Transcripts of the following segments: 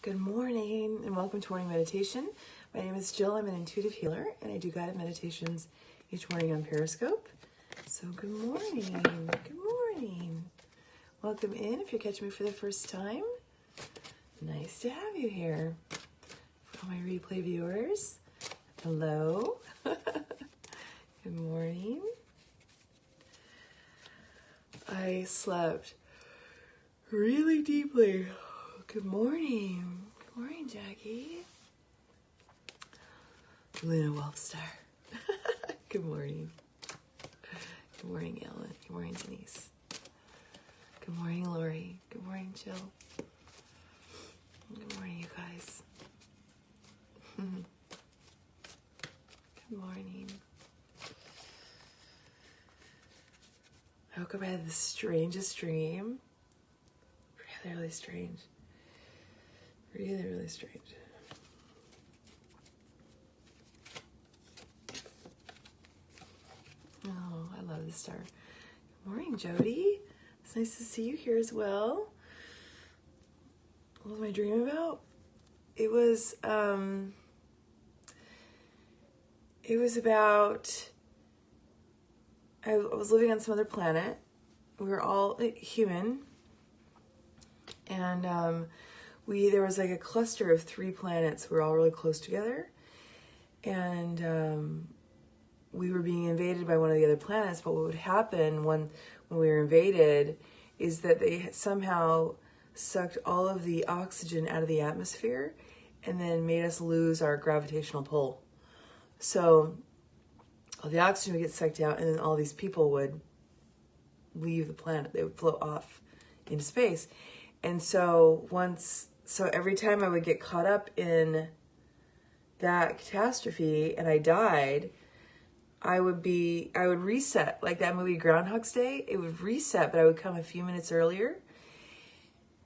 Good morning and welcome to morning meditation. My name is Jill. I'm an intuitive healer and I do guided meditations each morning on Periscope. So good morning. Good morning. Welcome in if you're catching me for the first time. Nice to have you here. For all my replay viewers, hello. Good morning. I slept really deeply. Good morning. Good morning, Jackie. Luna Wolfstar. Good morning. Good morning, Ellen. Good morning, Denise. Good morning, Lori. Good morning, Jill. Good morning, you guys. Good morning. I woke up, I had the strangest dream. Really strange. Really strange. Oh, I love this star. Good morning, Jody. It's nice to see you here as well. What was my dream about? It was about, I was living on some other planet. We were all human. And there was like a cluster of 3 planets. We were all really close together. And we were being invaded by one of the other planets. But what would happen when we were invaded is that they somehow sucked all of the oxygen out of the atmosphere and then made us lose our gravitational pull. So all the oxygen would get sucked out and then all these people would leave the planet. They would float off into space. And so every time I would get caught up in that catastrophe and I died, I would reset, like that movie Groundhog's Day. It would reset, but I would come a few minutes earlier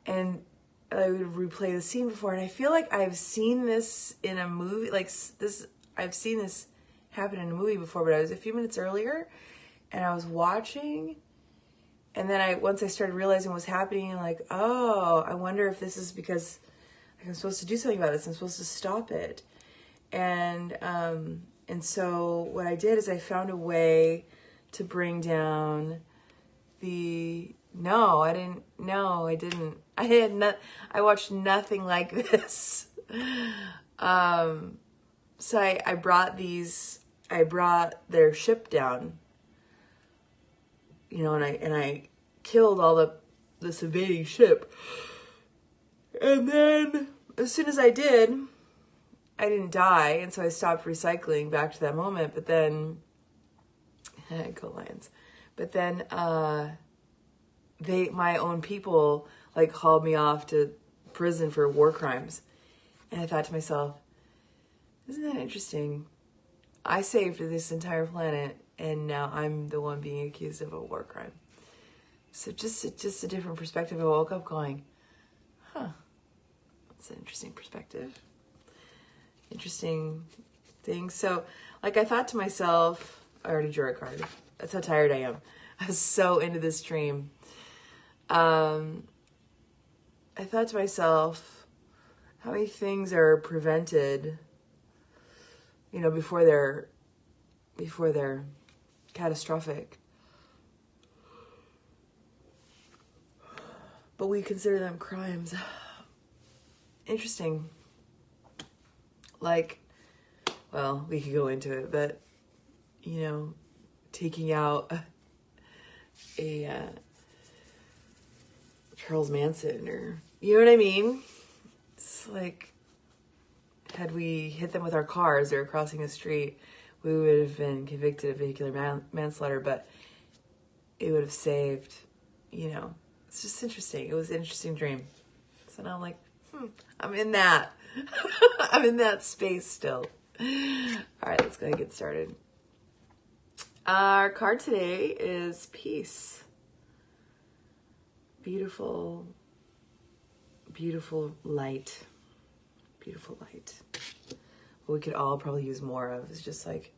and I would replay the scene before. And I feel like I've seen this in a movie, I've seen this happen in a movie before, but I was a few minutes earlier and I was watching. And then once I started realizing what was happening, I'm like, oh, I wonder if this is because I'm supposed to do something about this. I'm supposed to stop it. And so what I did is I found a way to bring down I didn't. I watched nothing like this. So I brought their ship down. You know, and I killed all this invading ship. And then as soon as I did, I didn't die, and so I stopped recycling back to that moment. But then, go Lions. But then, my own people hauled me off to prison for war crimes, and I thought to myself, isn't that interesting? I saved this entire planet, and now I'm the one being accused of a war crime. So just a different perspective. I woke up going, that's an interesting perspective. Interesting thing. So, I thought to myself, I already drew a card. That's how tired I am. I was so into this dream. I thought to myself, how many things are prevented, before they're catastrophic. But we consider them crimes. Interesting. We could go into it, but, taking out a Charles Manson or, you know what I mean? It's like, had we hit them with our cars or crossing the street, we would have been convicted of vehicular manslaughter, but it would have saved, it's just interesting. It was an interesting dream. So now I'm like, I'm in that. I'm in that space still. All right, let's go ahead and get started. Our card today is peace. Beautiful, beautiful light. Beautiful light. What we could all probably use more of is just right?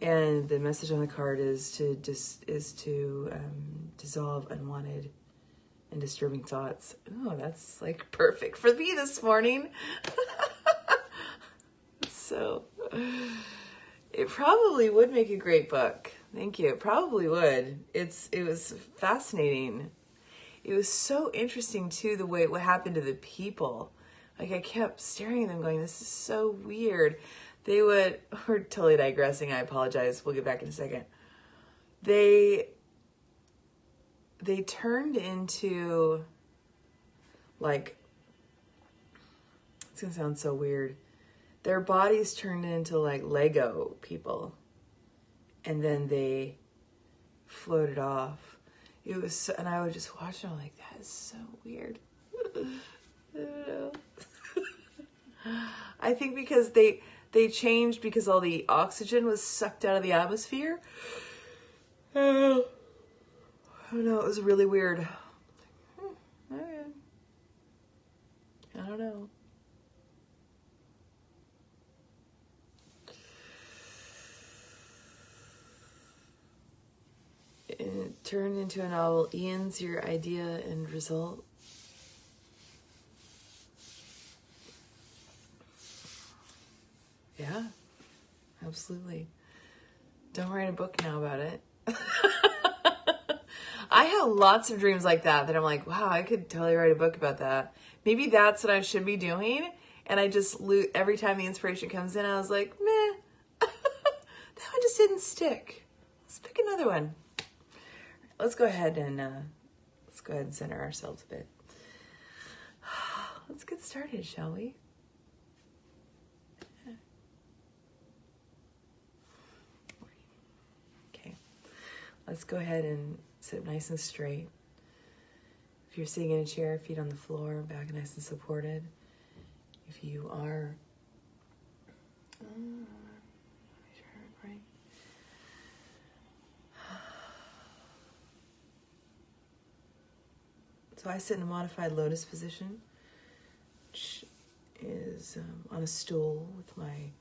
And the message on the card is to dissolve unwanted and disturbing thoughts. Oh, that's like perfect for me this morning. So it probably would make a great book. Thank you. It probably would. It was fascinating. It was so interesting too, the way what happened to the people. Like I kept staring at them going, this is so weird. We're totally digressing. I apologize. We'll get back in a second. They turned into, like, it's gonna sound so weird. Their bodies turned into like Lego people. And then they floated off. It was so, and I would just watch them like, that is so weird. I don't know. I think because they changed because all the oxygen was sucked out of the atmosphere. I don't know, it was really weird. Okay. I don't know. It turned into a novel. Ian's your idea and result. Yeah, absolutely. Don't write a book now about it. I have lots of dreams like that I'm like, wow, I could totally write a book about that. Maybe that's what I should be doing. And I just every time the inspiration comes in, I was like, meh, that one just didn't stick. Let's pick another one. Let's go ahead and center ourselves a bit. Let's get started, shall we? Okay. Let's go ahead and sit nice and straight. If you're sitting in a chair, feet on the floor, back nice and supported. If you are, right. So I sit in a modified lotus position, which is on a stool with my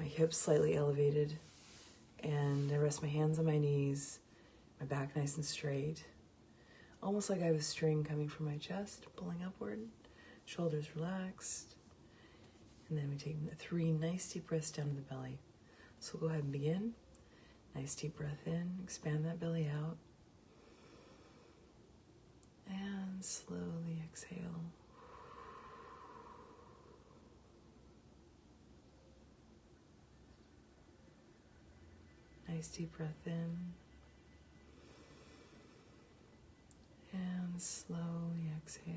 hips slightly elevated, and I rest my hands on my knees, my back nice and straight, almost like I have a string coming from my chest, pulling upward, shoulders relaxed, and then we take 3 nice deep breaths down to the belly. So we'll go ahead and begin. Nice deep breath in, expand that belly out, and slowly exhale. Nice deep breath in, and slowly exhale.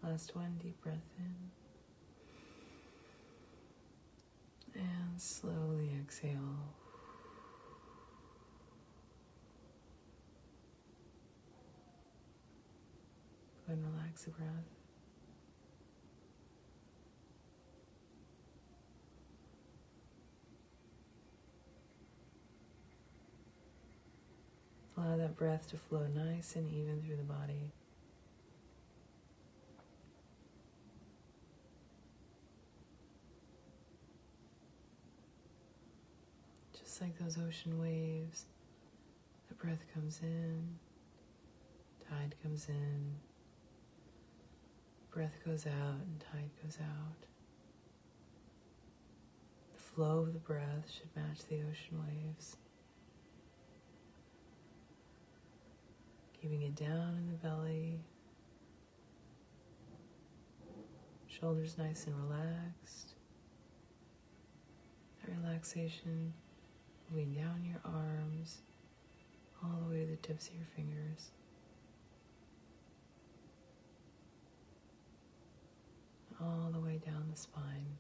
Last one, deep breath in, and slowly exhale. Go ahead and relax the breath. Allow that breath to flow nice and even through the body. Just like those ocean waves, the breath comes in, tide comes in, breath goes out and tide goes out. The flow of the breath should match the ocean waves. Keeping it down in the belly, shoulders nice and relaxed. That relaxation moving down your arms, all the way to the tips of your fingers. All the way down the spine.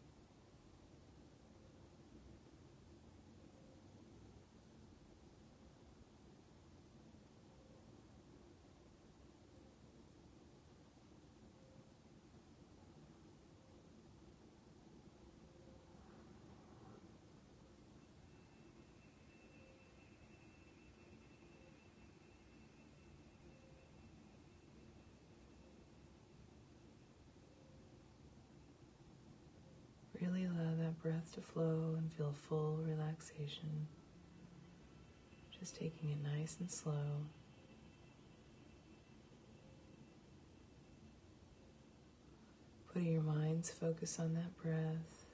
breath to flow and feel full relaxation. Just taking it nice and slow. Putting your mind's focus on that breath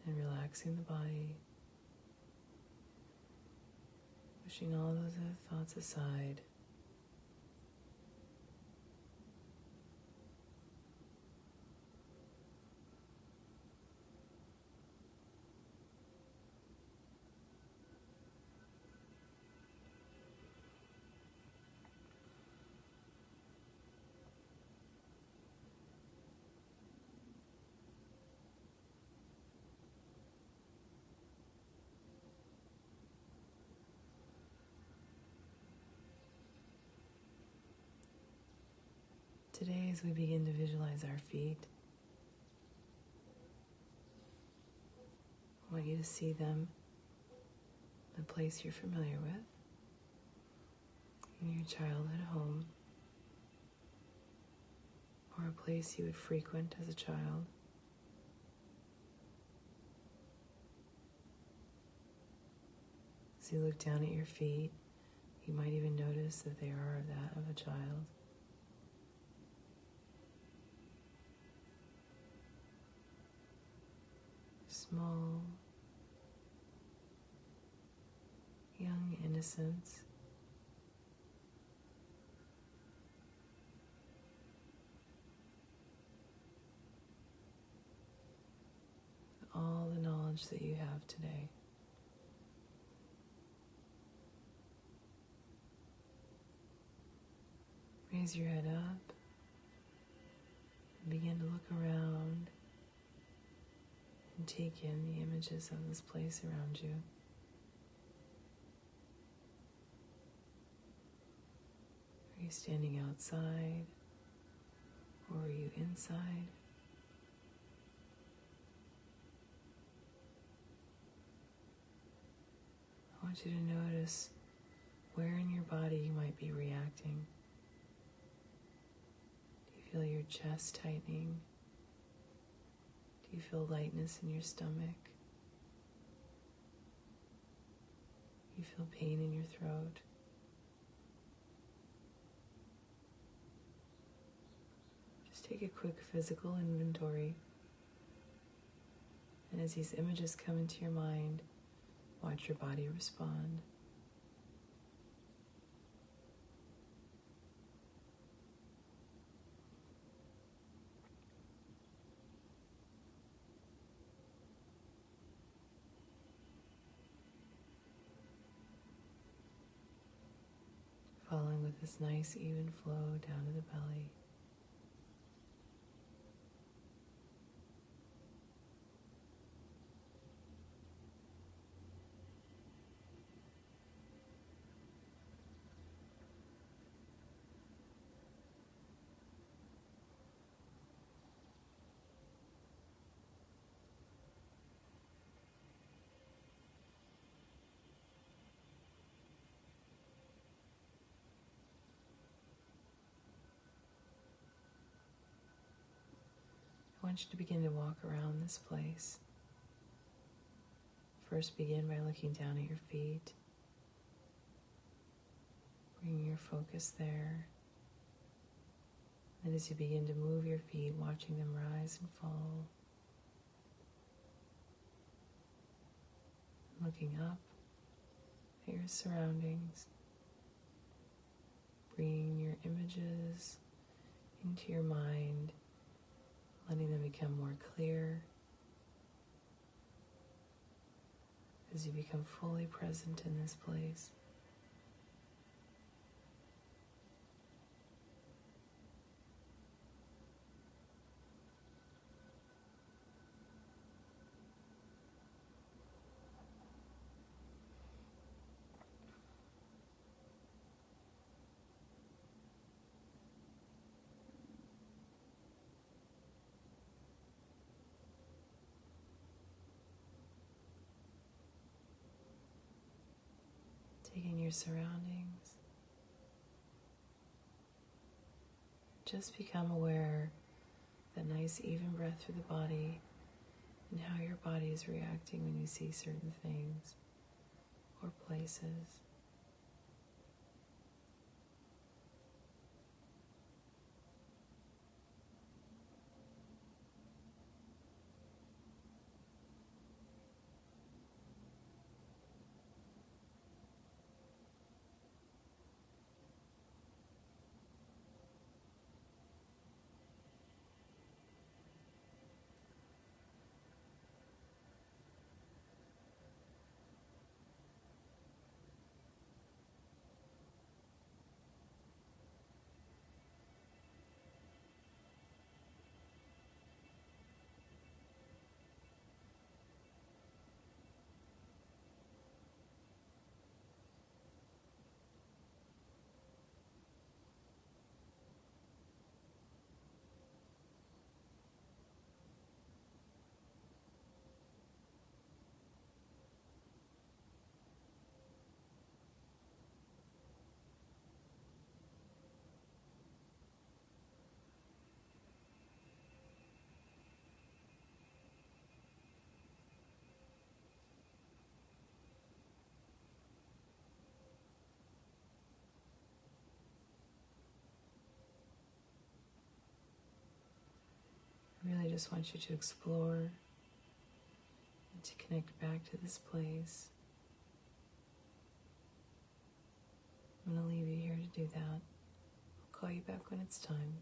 and relaxing the body. Pushing all those other thoughts aside. Today, as we begin to visualize our feet, I want you to see them in a place you're familiar with, in your childhood home, or a place you would frequent as a child. As you look down at your feet, you might even notice that they are that of a child. Small, young innocence. All the knowledge that you have today. Raise your head up and begin to look around and take in the images of this place around you. Are you standing outside, or are you inside? I want you to notice where in your body you might be reacting. Do you feel your chest tightening? Do you feel lightness in your stomach? Do you feel pain in your throat? Just take a quick physical inventory. And as these images come into your mind, watch your body respond. Following with this nice even flow down to the belly. I want you to begin to walk around this place. First, begin by looking down at your feet, bringing your focus there. And as you begin to move your feet, watching them rise and fall, looking up at your surroundings, bringing your images into your mind, letting them become more clear as you become fully present in this place. Taking your surroundings. Just become aware that nice even breath through the body and how your body is reacting when you see certain things or places. I really just want you to explore and to connect back to this place. I'm going to leave you here to do that. I'll call you back when it's time.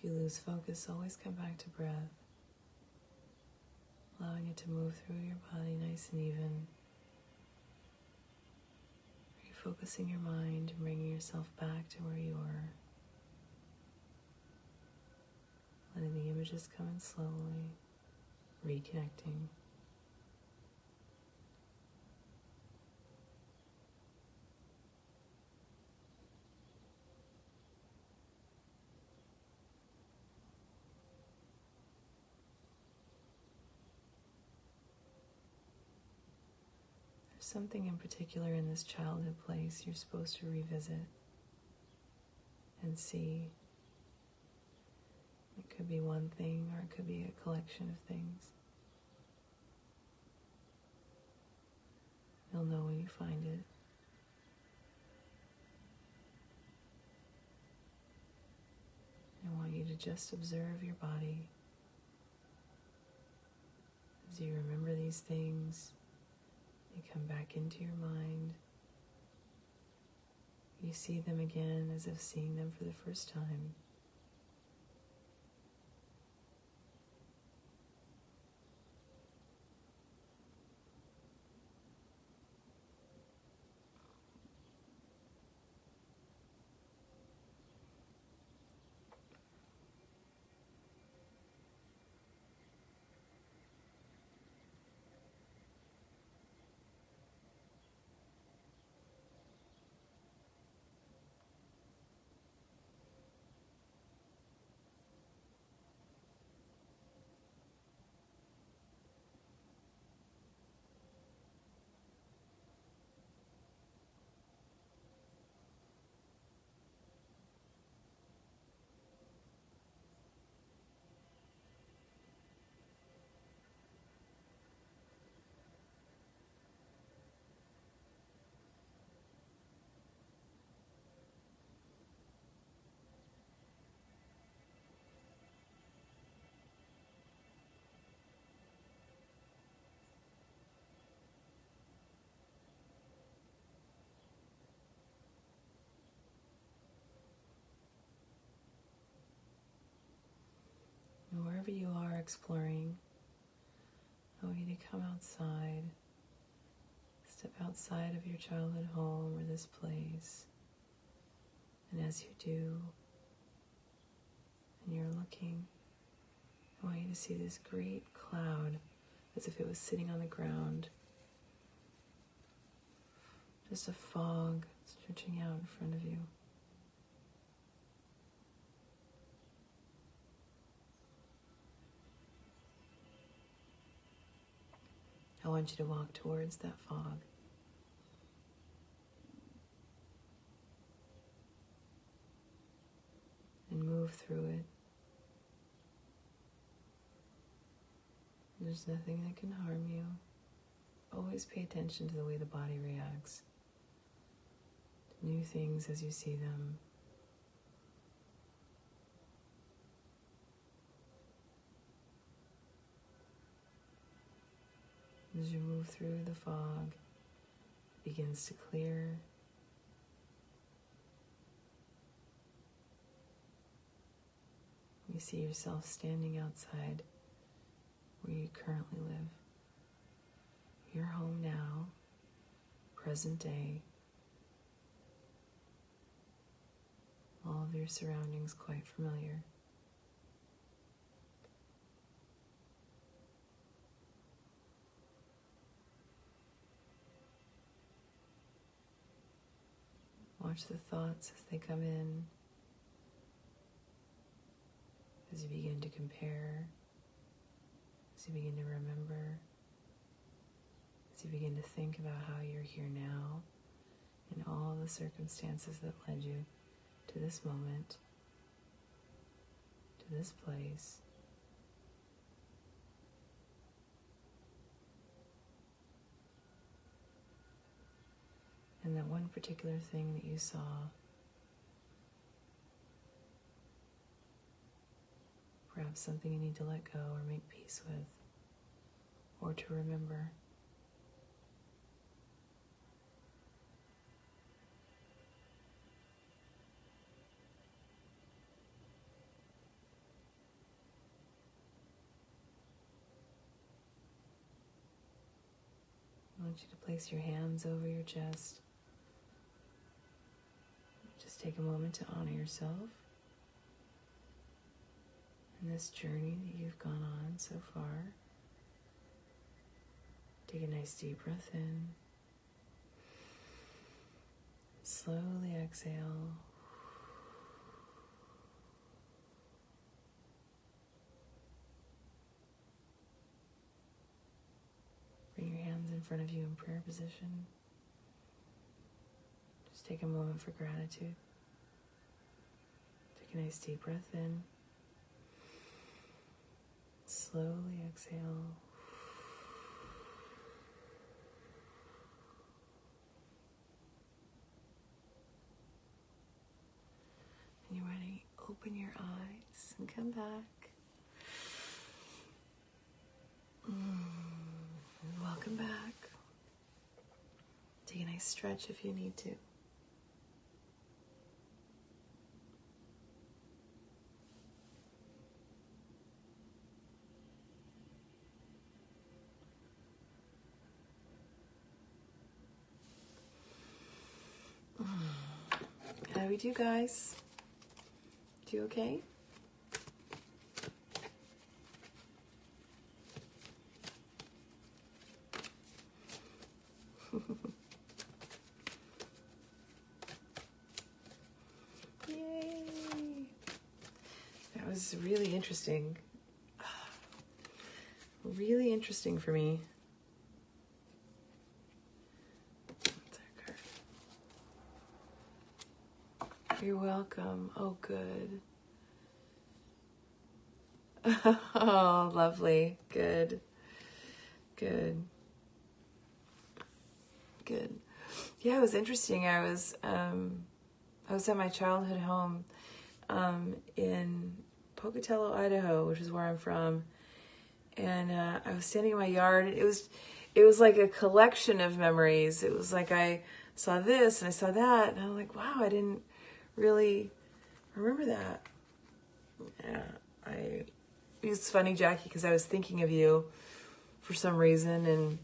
If you lose focus, always come back to breath, allowing it to move through your body nice and even. Focusing your mind and bringing yourself back to where you are. Letting the images come in slowly, reconnecting. There's something in particular in this childhood place you're supposed to revisit and see. It could be one thing or it could be a collection of things. You'll know when you find it. I want you to just observe your body as you remember these things. They come back into your mind. You see them again as if seeing them for the first time. And wherever you are exploring, I want you to come outside, step outside of your childhood home or this place. And as you do, and you're looking, I want you to see this great cloud as if it was sitting on the ground. Just a fog stretching out in front of you. I want you to walk towards that fog. And move through it. There's nothing that can harm you. Always pay attention to the way the body reacts to new things as you see them. As you move through the fog, it begins to clear. You see yourself standing outside where you currently live. You're home now, present day. All of your surroundings quite familiar. Watch the thoughts as they come in, as you begin to compare, as you begin to remember, as you begin to think about how you're here now and all the circumstances that led you to this moment, to this place. And that one particular thing that you saw, perhaps something you need to let go or make peace with, or to remember. I want you to place your hands over your chest, Just take a moment to honor yourself in this journey that you've gone on so far. Take a nice deep breath in. Slowly exhale. Bring your hands in front of you in prayer position. Just take a moment for gratitude. Take a nice deep breath in. Slowly exhale. When you're ready, open your eyes and come back. Welcome back. Take a nice stretch if you need to. How do we do, guys? Do you okay? Yay! That was really interesting. Really interesting for me. You're welcome. Oh, good. Oh, lovely. Good. Good. Good. Yeah, it was interesting. I was at my childhood home in Pocatello, Idaho, which is where I'm from. And I was standing in my yard. It was like a collection of memories. It was like I saw this and I saw that, and I was like, wow, I didn't really remember that. Yeah, it's funny, Jackie, because I was thinking of you for some reason,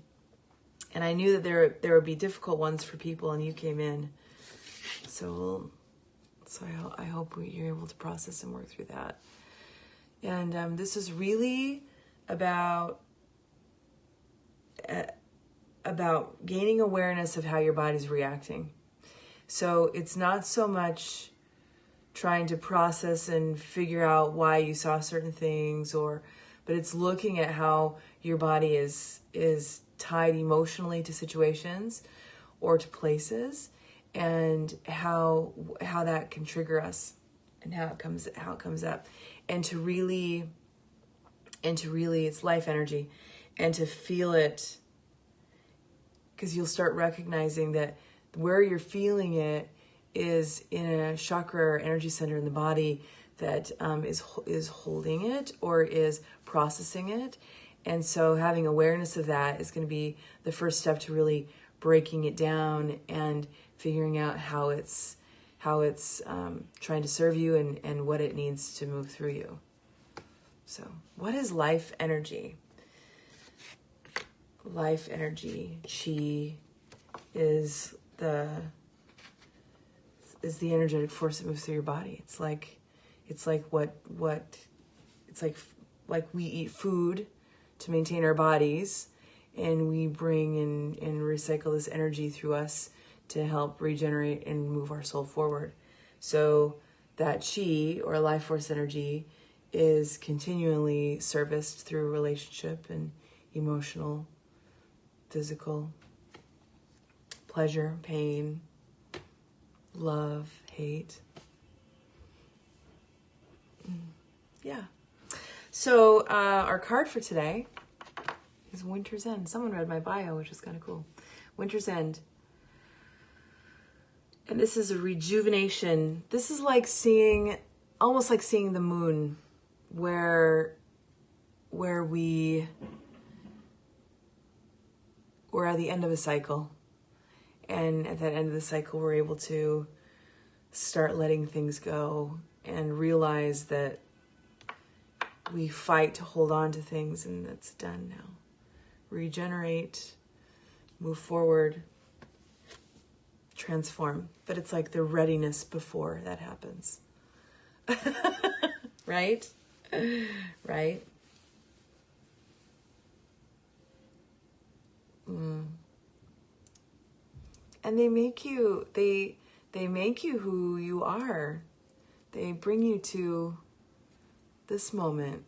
and I knew that there would be difficult ones for people, and you came in. So I hope you're able to process and work through that. And this is really about gaining awareness of how your body's reacting. So it's not so much trying to process and figure out why you saw certain things, but it's looking at how your body is tied emotionally to situations or to places, and how that can trigger us, and how it comes up, and to really it's life energy, and to feel it, because you'll start recognizing that where you're feeling it is in a chakra or energy center in the body that is holding it or is processing it. And so having awareness of that is going to be the first step to really breaking it down and figuring out how it's trying to serve you and what it needs to move through you. So what is life energy? Life energy, chi, is the energetic force that moves through your body. It's like we eat food to maintain our bodies, and we bring and recycle this energy through us to help regenerate and move our soul forward. So that chi, or life force energy, is continually serviced through relationship and emotional, physical, pleasure, pain, love, hate. Yeah. So our card for today is Winter's End. Someone read my bio, which is kind of cool. Winter's End. And this is a rejuvenation. This is like almost like seeing the moon, where we're at the end of a cycle. And at that end of the cycle, we're able to start letting things go and realize that we fight to hold on to things, and that's done now. Regenerate, move forward, transform, but it's like the readiness before that happens. Right? Right? And they make you who you are. They bring you to this moment.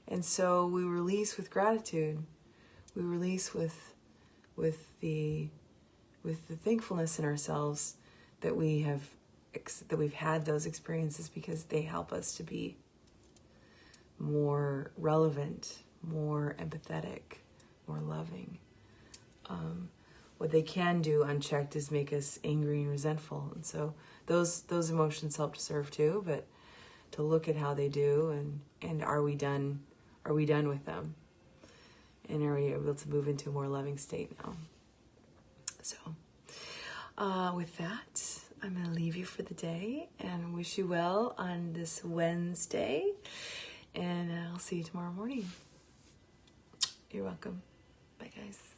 And so we release with gratitude. We release with the thankfulness in ourselves that we've had those experiences, because they help us to be more relevant, more empathetic, more loving. What they can do unchecked is make us angry and resentful, and so those emotions help to serve too. But to look at how they do, and are we done with them, and are we able to move into a more loving state now? So with that, I'm going to leave you for the day and wish you well on this Wednesday, and I'll see you tomorrow morning. You're welcome. Bye, guys.